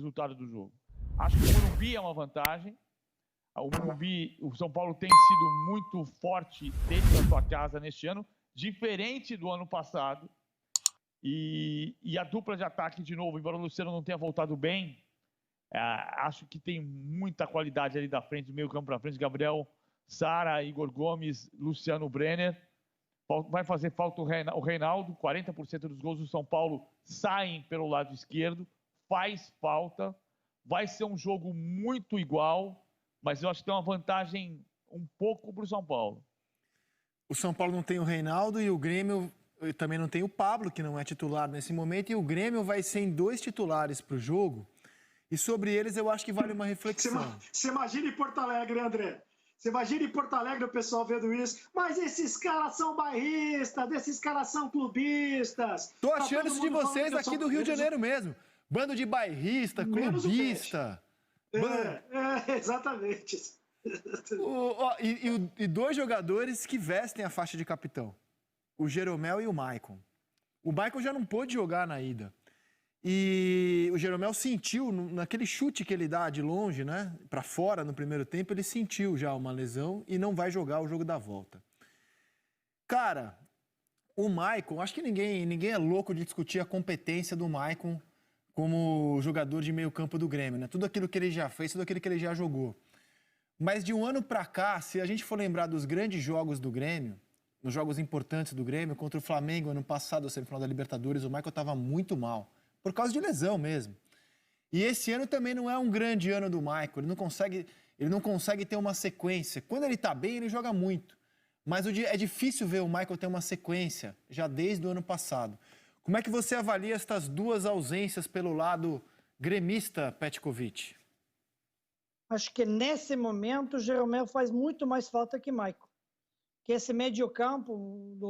resultado do jogo. Acho que o Morumbi é uma vantagem. O Morumbi, o São Paulo tem sido muito forte dentro da sua casa neste ano, diferente do ano passado. E a dupla de ataque, de novo, embora o Luciano não tenha voltado bem, acho que tem muita qualidade ali da frente, do meio campo para frente. Gabriel Sara, Igor Gomes, Luciano Brenner. Vai fazer falta o Reinaldo. 40% dos gols do São Paulo saem pelo lado esquerdo. Faz falta. Vai ser um jogo muito igual, mas eu acho que tem uma vantagem um pouco para o São Paulo. O São Paulo não tem o Reinaldo e o Grêmio também não tem o Pablo, que não é titular nesse momento. E o Grêmio vai ser em 2 titulares para o jogo. E sobre eles eu acho que vale uma reflexão. Você imagina em Porto Alegre, André? Você imagina em Porto Alegre o pessoal vendo isso? Mas esses caras são bairristas, esses caras são clubistas. Tô achando isso de vocês aqui do Rio de Janeiro mesmo. Bando de bairrista, clubista. Exatamente. E 2 jogadores que vestem a faixa de capitão. O Jeromel e o Maicon. O Maicon já não pôde jogar na ida. E o Jeromel sentiu, naquele chute que ele dá de longe, né, para fora no primeiro tempo, ele sentiu já uma lesão e não vai jogar o jogo da volta. Cara, o Maicon, acho que ninguém é louco de discutir a competência do Maicon como jogador de meio campo do Grêmio, né? Tudo aquilo que ele já fez, tudo aquilo que ele já jogou. Mas de um ano para cá, se a gente for lembrar dos grandes jogos do Grêmio, nos jogos importantes do Grêmio, contra o Flamengo ano passado, a semifinal da Libertadores, o Maicon estava muito mal. Por causa de lesão mesmo. E esse ano também não é um grande ano do Maicon. Ele não consegue ter uma sequência. Quando ele está bem, ele joga muito. Mas é difícil ver o Maicon ter uma sequência, já desde o ano passado. Como é que você avalia estas 2 ausências pelo lado gremista, Petkovic? Acho que nesse momento o Jeromel faz muito mais falta que Maicon. Que esse meio-campo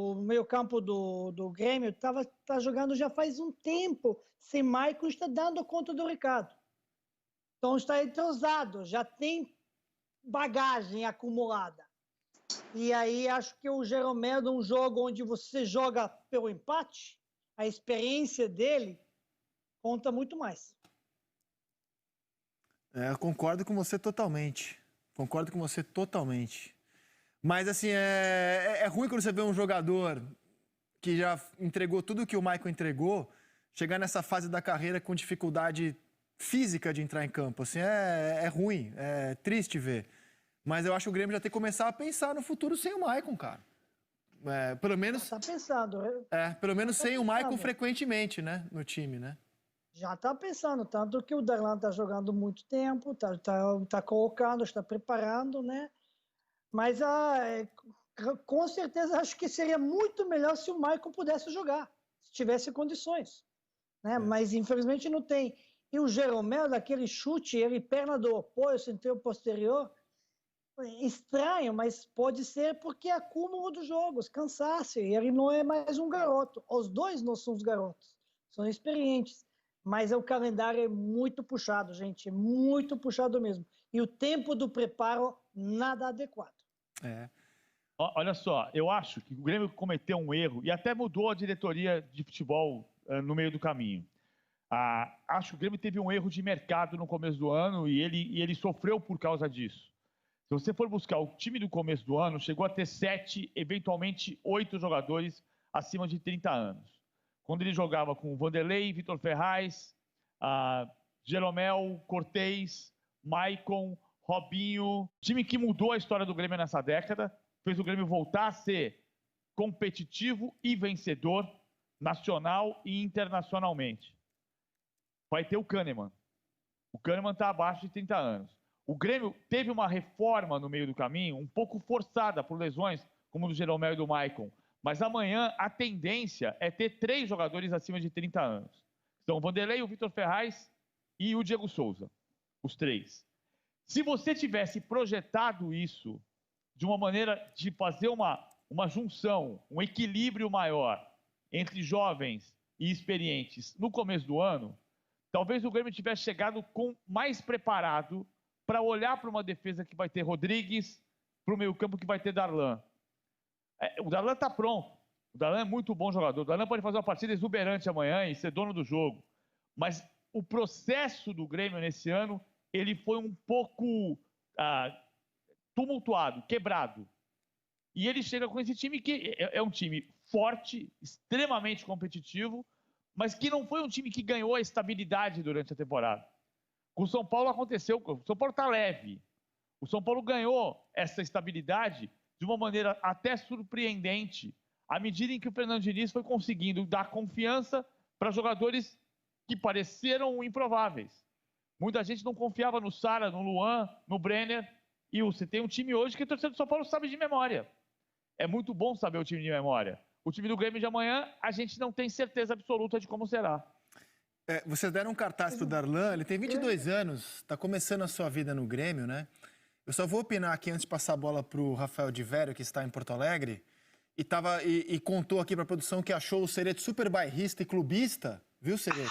do Grêmio tá jogando já faz um tempo sem Maicon, está dando conta do recado. Então está entrosado, já tem bagagem acumulada. E aí acho que o Jeromel, num jogo onde você joga pelo empate, a experiência dele conta muito mais. Eu concordo com você totalmente. Concordo com você totalmente. Mas, assim, é ruim quando você vê um jogador que já entregou tudo que o Maicon entregou, chegar nessa fase da carreira com dificuldade física de entrar em campo. Assim, é ruim, é triste ver. Mas eu acho que o Grêmio já tem que começar a pensar no futuro sem o Maicon, cara. Pelo menos... Já tá pensando. Pelo menos sem o Maicon frequentemente, né, no time, né? Já está pensando, tanto que o Darlan está jogando muito tempo, tá colocando, está preparando, né? Mas com certeza acho que seria muito melhor se o Maicon pudesse jogar, se tivesse condições, né? Mas infelizmente não tem. E o Jeromel, daquele chute, ele perna do apoio, central posterior, estranho, mas pode ser porque é acúmulo dos jogos, cansaço, e ele não é mais um garoto. Os 2 não são os garotos, são experientes. Mas o calendário é muito puxado, gente, muito puxado mesmo. E o tempo do preparo, nada adequado. Olha só, eu acho que o Grêmio cometeu um erro e até mudou a diretoria de futebol no meio do caminho. Acho que o Grêmio teve um erro de mercado no começo do ano e ele sofreu por causa disso. Se você for buscar o time do começo do ano, chegou a ter 7, eventualmente 8 jogadores acima de 30 anos. Quando ele jogava com Vanderlei, Vitor Ferraz, Jeromel, Cortez, Maicon, Robinho. Time que mudou a história do Grêmio nessa década, fez o Grêmio voltar a ser competitivo e vencedor nacional e internacionalmente. Vai ter o Kahneman. O Kahneman está abaixo de 30 anos. O Grêmio teve uma reforma no meio do caminho, um pouco forçada por lesões, como do Jeromel e do Maicon. Mas amanhã a tendência é ter 3 jogadores acima de 30 anos. São o Vanderlei, o Vitor Ferraz e o Diego Souza. Os 3. Se você tivesse projetado isso de uma maneira de fazer uma junção, um equilíbrio maior entre jovens e experientes no começo do ano, talvez o Grêmio tivesse chegado mais preparado para olhar para uma defesa que vai ter Rodrigues, para o meio-campo que vai ter Darlan. O Darlan está pronto. O Darlan é muito bom jogador. O Darlan pode fazer uma partida exuberante amanhã e ser dono do jogo. Mas o processo do Grêmio nesse ano, ele foi um pouco tumultuado, quebrado. E ele chega com esse time que é um time forte, extremamente competitivo, mas que não foi um time que ganhou a estabilidade durante a temporada. Com o São Paulo aconteceu, o São Paulo está leve. O São Paulo ganhou essa estabilidade de uma maneira até surpreendente, à medida em que o Fernando Diniz foi conseguindo dar confiança para jogadores que pareceram improváveis. Muita gente não confiava no Sara, no Luan, no Brenner, e você tem um time hoje que o torcedor do São Paulo sabe de memória. É muito bom saber o time de memória. O time do Grêmio de amanhã, a gente não tem certeza absoluta de como será. Vocês deram um cartaz pro Darlan, ele tem 22 anos, está começando a sua vida no Grêmio, né? Eu só vou opinar aqui antes de passar a bola pro Rafael de Vério, que está em Porto Alegre, e contou aqui para a produção que achou o Serete super bairrista e clubista, viu, Serete?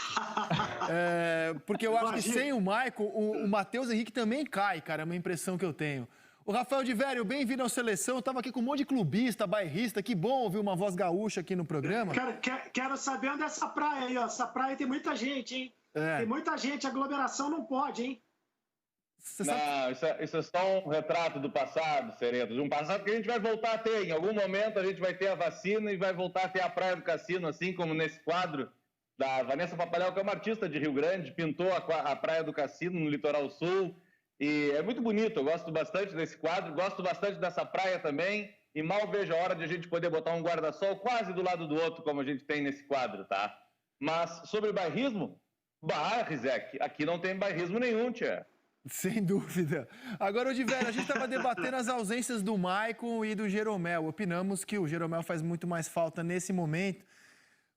Porque eu acho que sem o Maicon, o Matheus Henrique também cai, cara, é uma impressão que eu tenho. O Rafael de Vério, bem-vindo à Seleção. Eu tava aqui com um monte de clubista, bairrista. Que bom ouvir uma voz gaúcha aqui no programa. Quero saber onde é essa praia aí, ó. Essa praia tem muita gente, hein? Tem muita gente, aglomeração não pode, hein? Não, isso é só um retrato do passado, Sereto. De um passado que a gente vai voltar a ter. Em algum momento a gente vai ter a vacina e vai voltar a ter a Praia do Cassino, assim como nesse quadro da Vanessa Papaléu, que é uma artista de Rio Grande, pintou a Praia do Cassino no Litoral Sul. E é muito bonito, eu gosto bastante desse quadro, gosto bastante dessa praia também, e mal vejo a hora de a gente poder botar um guarda-sol quase do lado do outro, como a gente tem nesse quadro, tá? Mas sobre bairrismo, Rizek, aqui não tem bairrismo nenhum, tia. Sem dúvida. Agora, Odiveira, a gente estava debatendo as ausências do Maicon e do Jeromel. Opinamos que o Jeromel faz muito mais falta nesse momento.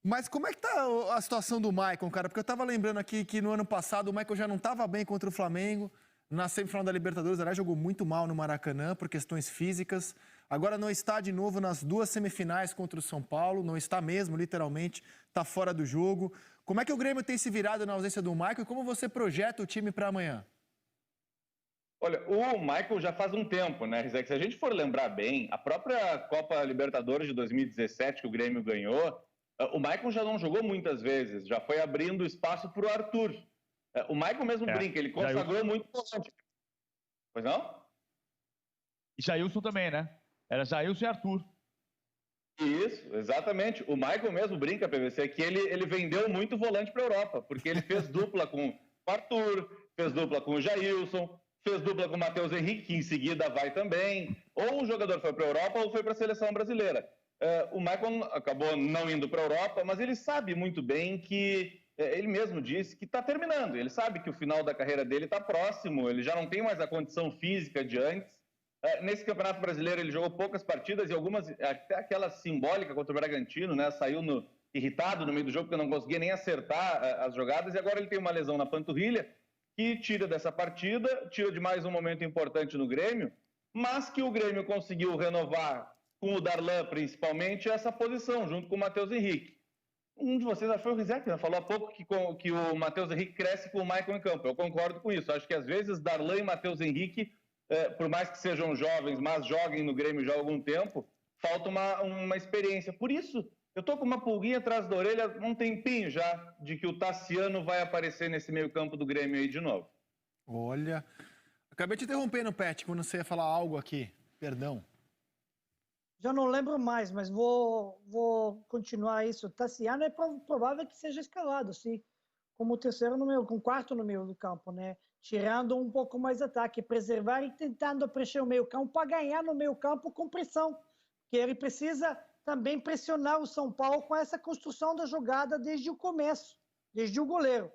Mas como é que tá a situação do Maicon, cara? Porque eu estava lembrando aqui que no ano passado o Maicon já não estava bem contra o Flamengo. Na semifinal da Libertadores, aliás, jogou muito mal no Maracanã por questões físicas. Agora não está de novo nas 2 semifinais contra o São Paulo. Não está mesmo, literalmente. Está fora do jogo. Como é que o Grêmio tem se virado na ausência do Maicon e como você projeta o time para amanhã? Olha, o Michael já faz um tempo, né, Rizek? Se a gente for lembrar bem, a própria Copa Libertadores de 2017 que o Grêmio ganhou, o Michael já não jogou muitas vezes. Já foi abrindo espaço para o Arthur. O Michael mesmo brinca, ele consagrou muito volante. Pois não? E Jailson também, né? Era Jailson e Arthur. Isso, exatamente. O Michael mesmo brinca, PVC, que ele vendeu muito volante para a Europa, porque ele fez dupla com o Arthur, fez dupla com o Jailson, fez dupla com o Matheus Henrique, que em seguida vai também. Ou o jogador foi para a Europa ou foi para a seleção brasileira. O Michael acabou não indo para a Europa, mas ele sabe muito bem que ele mesmo disse que está terminando. Ele sabe que o final da carreira dele está próximo, ele já não tem mais a condição física de antes. Nesse Campeonato Brasileiro ele jogou poucas partidas e algumas, até aquela simbólica contra o Bragantino, né? Saiu irritado no meio do jogo porque não conseguia nem acertar as jogadas, e agora ele tem uma lesão na panturrilha que tira dessa partida, tira de mais um momento importante no Grêmio, mas que o Grêmio conseguiu renovar com o Darlan principalmente essa posição, junto com o Matheus Henrique. Um de vocês, foi o Rizek, né? Falou há pouco que o Matheus Henrique cresce com o Maicon em campo. Eu concordo com isso. Acho que às vezes Darlan e Matheus Henrique, por mais que sejam jovens, mas joguem no Grêmio já há algum tempo, falta uma experiência. Por isso, eu tô com uma pulguinha atrás da orelha um tempinho já de que o Tassiano vai aparecer nesse meio campo do Grêmio aí de novo. Olha, acabei te interrompendo, Pet, quando você ia falar algo aqui. Perdão. Já não lembro mais, mas vou continuar isso. Tassiano é provável que seja escalado, sim, como terceiro no meio, com quarto no meio do campo, né? Tirando um pouco mais ataque, preservar e tentando preencher o meio campo para ganhar no meio campo com pressão, porque ele precisa também pressionar o São Paulo com essa construção da jogada desde o começo, desde o goleiro.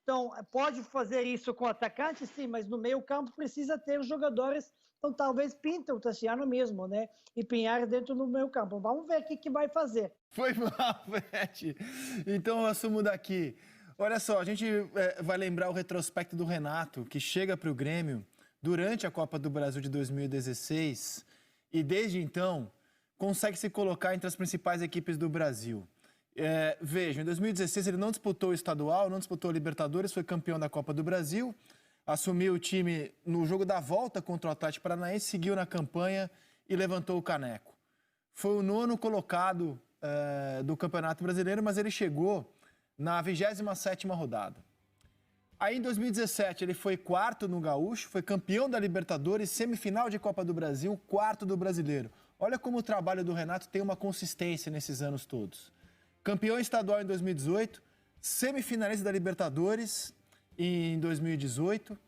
Então, pode fazer isso com o atacante, sim, mas no meio campo precisa ter os jogadores. Então, talvez pinta o Tassiano mesmo, né? E Pinhar dentro do meio campo. Vamos ver o que vai fazer. Foi mal, Pet. Então, eu assumo daqui. Olha só, a gente vai lembrar o retrospecto do Renato, que chega para o Grêmio durante a Copa do Brasil de 2016 e, desde então, consegue se colocar entre as principais equipes do Brasil. Vejam, em 2016 ele não disputou o estadual, não disputou a Libertadores, foi campeão da Copa do Brasil, assumiu o time no jogo da volta contra o Atlético Paranaense, seguiu na campanha e levantou o caneco. Foi o 9º colocado do Campeonato Brasileiro, mas ele chegou na 27ª rodada. Aí em 2017 ele foi quarto no Gaúcho, foi campeão da Libertadores, semifinal de Copa do Brasil, quarto do Brasileiro. Olha como o trabalho do Renato tem uma consistência nesses anos todos. Campeão estadual em 2018, semifinalista da Libertadores em 2018,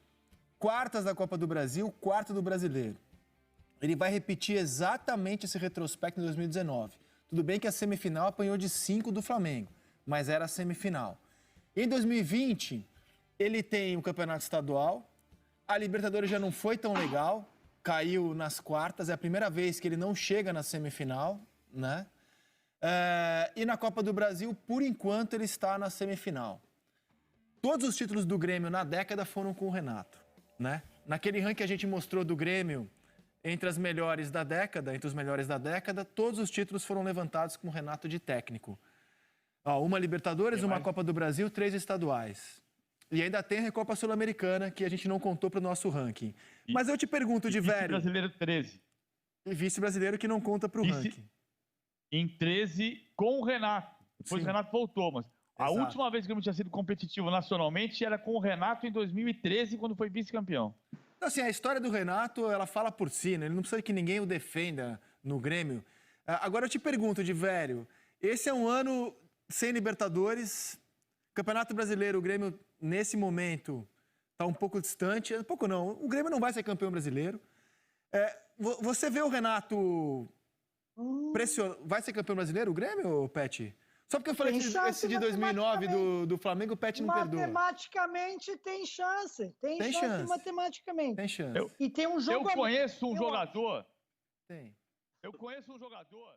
quartas da Copa do Brasil, quarto do Brasileiro. Ele vai repetir exatamente esse retrospecto em 2019. Tudo bem que a semifinal apanhou de 5 do Flamengo, mas era a semifinal. Em 2020, ele tem o campeonato estadual, a Libertadores já não foi tão legal, caiu nas quartas, é a primeira vez que ele não chega na semifinal, né? E na Copa do Brasil, por enquanto, ele está na semifinal. Todos os títulos do Grêmio na década foram com o Renato, né? Naquele ranking que a gente mostrou do Grêmio, entre os melhores da década, todos os títulos foram levantados com o Renato de técnico. Uma Libertadores, uma Copa do Brasil, 3 estaduais. E ainda tem a Recopa Sul-Americana, que a gente não contou para o nosso ranking. Mas eu te pergunto, de velho... Vice-brasileiro 13. E vice-brasileiro que não conta para o ranking. Em 13, com o Renato. Depois o Renato voltou, mas a última vez que o Grêmio tinha sido competitivo nacionalmente era com o Renato em 2013, quando foi vice-campeão. Então, assim, a história do Renato, ela fala por si, né? Ele não precisa que ninguém o defenda no Grêmio. Agora eu te pergunto, de velho, esse é um ano sem Libertadores, Campeonato Brasileiro, o Grêmio, nesse momento, está um pouco distante. Um pouco não, o Grêmio não vai ser campeão brasileiro. Você vê o Renato vai ser campeão brasileiro, o Grêmio, Pet? Só porque eu falei que esse de 2009 do Flamengo, o Pet não perdoa. Matematicamente tem chance. Tem chance matematicamente. Tem chance. E tem um jogo... Eu conheço um jogador... Tem. Eu conheço um jogador...